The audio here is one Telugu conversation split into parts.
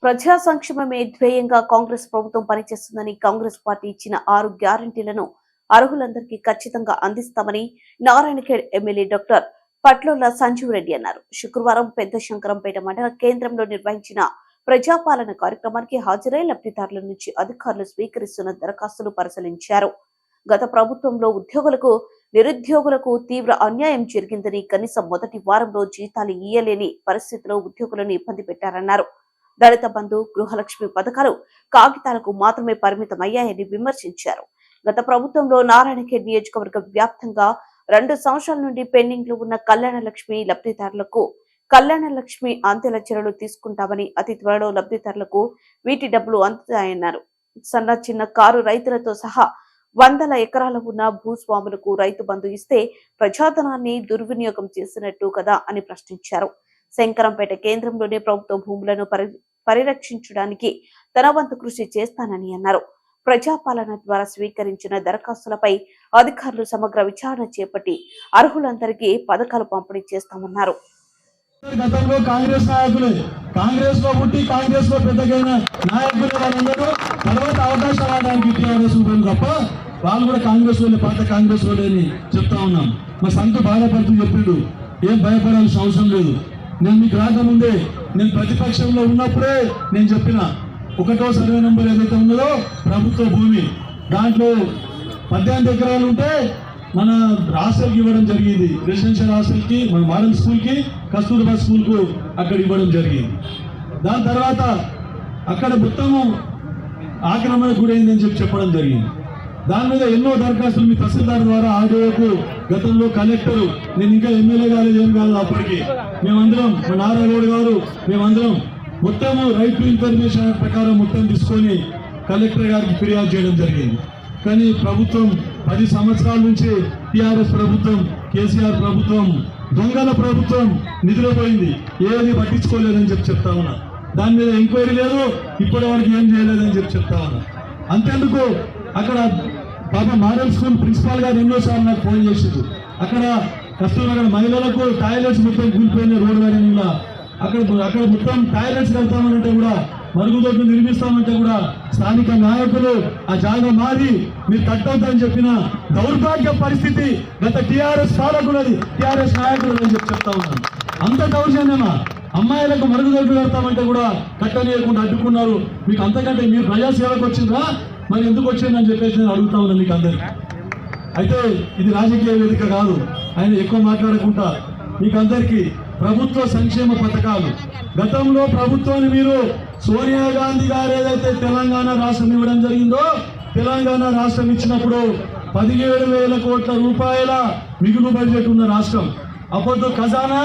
ప్రజా సంక్షేమమే ధ్యేయంగా కాంగ్రెస్ ప్రభుత్వం పనిచేస్తుందని కాంగ్రెస్ పార్టీ ఇచ్చిన 6 గ్యారంటీలను అర్హులందరికీ ఖచ్చితంగా అందిస్తామని నారాయణఖేడ్ ఎమ్మెల్యే డాక్టర్ పట్లోల సంజీవ్ రెడ్డి అన్నారు. శుక్రవారం పెద్ద శంకరంపేట మండల కేంద్రంలో నిర్వహించిన ప్రజాపాలన కార్యక్రమానికి హాజరై లబ్ధిదారుల నుంచి అధికారులు స్వీకరిస్తున్న దరఖాస్తులు పరిశీలించారు. గత ప్రభుత్వంలో ఉద్యోగులకు, నిరుద్యోగులకు తీవ్ర అన్యాయం జరిగిందని, కనీసం మొదటి వారంలో జీతాలు ఇయ్యలేని పరిస్థితిలో ఉద్యోగులను ఇబ్బంది పెట్టారన్నారు. దళిత బంధు, గృహలక్ష్మి పథకాలు కాగితాలకు మాత్రమే పరిమితమయ్యాయని విమర్శించారు. గత ప్రభుత్వంలో నారాయణఖేడ్ నియోజకవర్గ వ్యాప్తంగా 2 సంవత్సరాల నుండి పెండింగ్ లో ఉన్న కళ్యాణ లక్ష్మి లబ్ధిదారులకు కళ్యాణ లక్ష్మి అంతెల చర్యలు తీసుకుంటామని, అతి త్వరలో లబ్ధిదారులకు వీటి డబ్బులు అందుతాయన్నారు. సన్న చిన్న కారు రైతులతో సహా 100 ఎకరాల ఉన్న భూస్వాములకు రైతు బంధు ఇస్తే ప్రజాధనాన్ని దుర్వినియోగం చేసినట్టు కదా అని ప్రశ్నించారు. శంకరంపేట కేంద్రంలోని ప్రభుత్వ భూములను పరిరక్షించడానికి తన వంతు కృషి చేస్తానని అన్నారు. ప్రజాపాలన ద్వారా స్వీకరించిన దరఖాస్తులపై అధికారులు సమగ్ర విచారణ చేపట్టి అర్హులందరికీ పథకాలు పంపిణీ చేస్తామన్నారు. గతంలో కాంగ్రెస్ నాయకులే, కాంగ్రెస్ లో పుట్టి కాంగ్రెస్ లో పెద్దగైన నాయకులు వాళ్ళందరూ తర్వాత అవకాశాలు ఆడడానికి టీఆర్ఎస్ తప్ప వాళ్ళు కూడా కాంగ్రెస్ వాళ్ళే, పాత కాంగ్రెస్ వాళ్ళే అని చెప్తా ఉన్నాం. మా సంత బాధపడుతూ చెప్పిండు, ఏం భయపడాల్సిన అవసరం లేదు. నేను మీకు రాకముందే, నేను ప్రతిపక్షంలో ఉన్నప్పుడే నేను చెప్పిన 1వ సర్వే నెంబర్ ఏదైతే ఉన్నదో ప్రభుత్వ భూమి, దాంట్లో 18 ఎకరాలు ఉంటే మన హాస్టల్కి ఇవ్వడం జరిగింది. రెసిడెన్షియల్ హాస్టల్కి, మన మోడల్ స్కూల్కి, కస్తూర్బా స్కూల్కు అక్కడ ఇవ్వడం జరిగింది. దాని తర్వాత అక్కడ మొత్తము ఆక్రమణకు గురైందని చెప్పడం జరిగింది. దాని మీద ఎన్నో దరఖాస్తులు మీ తహసీల్దార్ ద్వారా ఆర్డీఓకు, గతంలో కలెక్టరు, నేను ఇంకా ఎమ్మెల్యే కాలేదు, ఏం కాదు అప్పటికి, మేమందరం, మా నారాయణ గారు, మేమందరం మొత్తము రైట్ టు ఇన్ఫర్మేషన్ ప్రకారం మొత్తం తీసుకొని కలెక్టర్ గారికి ఫిర్యాదు చేయడం జరిగింది. కానీ ప్రభుత్వం 10 సంవత్సరాల నుంచి టీఆర్ఎస్ ప్రభుత్వం, కేసీఆర్ ప్రభుత్వం, దొంగల ప్రభుత్వం నిద్రపోయింది, ఏది పట్టించుకోలేదని చెప్తా ఉన్నా. దాని మీద ఎంక్వైరీ లేదు, ఇప్పటి వరకు ఏం చేయలేదని చెప్తా ఉన్నా. అంతేందుకు అక్కడ పాప మోడల్ స్కూల్ ప్రిన్సిపాల్ గారు ఎన్నోసార్లు నాకు ఫోన్ చేసిండు. అక్కడ కస్తూర్బా మహిళలకు టాయిలెట్స్ మొత్తం కూలిపోయిన రోడ్డు వేయడంలో అక్కడ మొత్తం టాయిలెట్స్ వెళ్తామంటే కూడా, మరుగుదొడ్లు నిర్మిస్తామంటే కూడా స్థానిక నాయకులు ఆ జాగా మారి మీరు కట్టవుతారని చెప్పిన దౌర్భాగ్య పరిస్థితి గత టీఆర్ఎస్ పాలకులది, టీఆర్ఎస్ నాయకులు చెప్తా ఉన్నాను. అంత దౌర్జన్యమా? అమ్మాయిలకు మరుగుదొడ్లు కడతామంటే కూడా కట్టనీయకుండా అడ్డుకున్నారు. మీకు అంతకంటే మీరు ప్రజాసేవకు వచ్చిందా, మరి ఎందుకు వచ్చిందని చెప్పేసి నేను అడుగుతా ఉన్నాను మీకు అందరికీ. అయితే ఇది రాజకీయ వేదిక కాదు, ఆయన ఎక్కువ మాట్లాడకుండా మీకు అందరికీ ప్రభుత్వ సంక్షేమ పథకాలు, గతంలో ప్రభుత్వాన్ని మీరు సోనియా గాంధీ గారు ఏదైతే తెలంగాణ రాష్ట్రం ఇవ్వడం జరిగిందో, తెలంగాణ రాష్ట్రం ఇచ్చినప్పుడు 17,000 కోట్ల రూపాయల మిగులు బడ్జెట్ ఉన్న రాష్ట్రం. అప్పుడు ఖజానా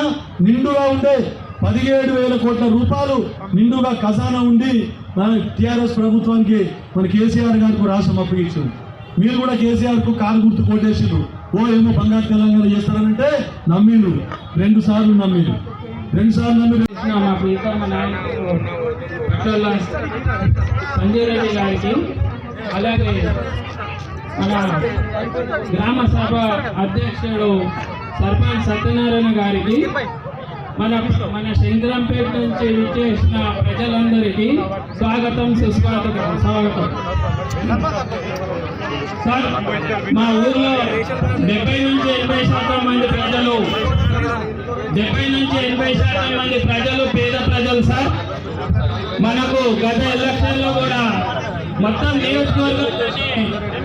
నిండుగా ఉండే 17,000 కోట్ల రూపాయలు నిండుగా ఖజానా ఉండి మన టీఆర్ఎస్ ప్రభుత్వానికి, మన కేసీఆర్ గారికి రాష్ట్రం అప్పగించింది. మీరు కూడా కేసీఆర్ కు కారు గుర్తు కొట్టేసిండ్రు. ఏమో బంగారు తెలంగాణ చేస్తారనంటే నమ్మిండ్రు, 2 సార్లు నమ్మిండ్రు, 2 సార్లు నమ్మి మా ప్రీతమ నాయకుడు పట్లోల సంజయ్ రెడ్డి గారికి, అలాగే మన గ్రామ సభ అధ్యక్షుడు సర్పంచ్ సత్యనారాయణ గారికి, మన శంకరంపేట నుంచి విచ్చేసిన ప్రజలందరికీ స్వాగతం, సుస్వాగతం. సార్, మా ఊర్లో 70 నుంచి 80% మంది ప్రజలు, 70 నుంచి 80% మంది ప్రజలు పేద ప్రజలు సార్. మనకు గత ఎలక్షన్లో కూడా మొత్తం నియోజకవర్గంలోనే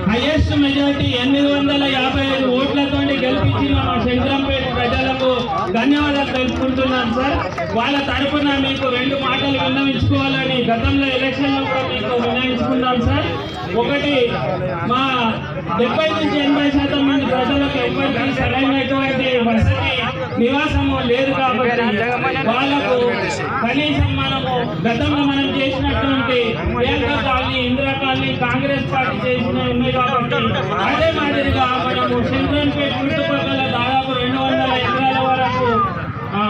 హైయెస్ట్ మెజారిటీ 855 ఓట్లతో గెలిపించిన మా శంకరంపేట ప్రజలకు ధన్యవాదాలు తెలుపుకుంటున్నాను సార్. వాళ్ళ తరఫున మీకు 2 మాటలు విన్నవించుకోవాలని గతంలో ఎలక్షన్లో కూడా మీకు విన్నవించుకున్నాం సార్. ఒకటి, మా 70 నుంచి 80% మంది ప్రజలకు ఎవరికి సరైనటువంటి వసతి నివాసము లేదు కాబట్టి వాళ్ళకు కనీసం మనము గతంలో మనం చేసినటువంటి Priyanka colony, Indira colony Congress party చేసిన ఉన్నాయి కాబట్టి అదే మాదిరిగా మనము శంకరంపేట చుట్టుపక్కల దాదాపు 200 ఎకరాల వరకు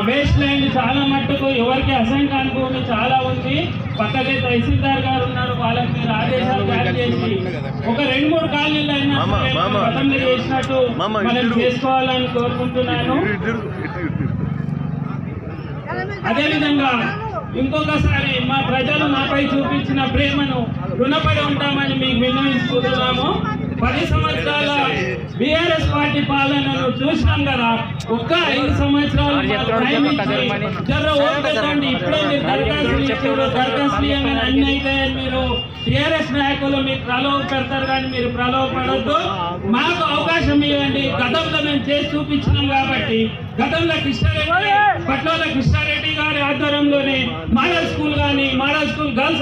వేస్ట్ ల్యాండ్ చాలా మట్టుకు ఎవరికి అసంఖ్యాన భూమి చాలా ఉంది. పక్కకే తహసీల్దార్ గారు ఉన్నారు, వాళ్ళకి మీరు ఆదేశాలు జారీ చేసి ఒక 2-3 కాలనీలు అయినా గతంలో చేసినట్టు మనం చేసుకోవాలని కోరుకుంటున్నాను. అదేవిధంగా ఇంకొకసారి మా ప్రజలు మాపై చూపించిన ప్రేమను రుణపడి ఉంటామని మీకు విన్నవించుకుంటున్నాము. 10 సంవత్సరాల బీఆర్ఎస్ పార్టీ పాలనను చూసినాం కదా. ఒక్క 5 సంవత్సరాలు టైం ఇచ్చి జర ఓపెట్టండి. ఇప్పుడే మీరు దరఖాస్తులు ఇచ్చారు, దరఖాస్తులు ఇవ్వగానే అన్ని అవుతాయని మీరు టీఆర్ఎస్ నాయకులు మీకు ప్రలోభ పెడతారు, కానీ మీరు ప్రలోభ పడొద్దు. మాకు అవకాశం ఇవ్వండి. గతంలో మేము చేసి చూపించినాం కాబట్టి గతంలో పట్లోల కృష్ణారెడ్డి గారి ఆధ్వర్యంలోనే మోడల్ స్కూల్ కానీ మోడల్ స్కూల్ గర్ల్స్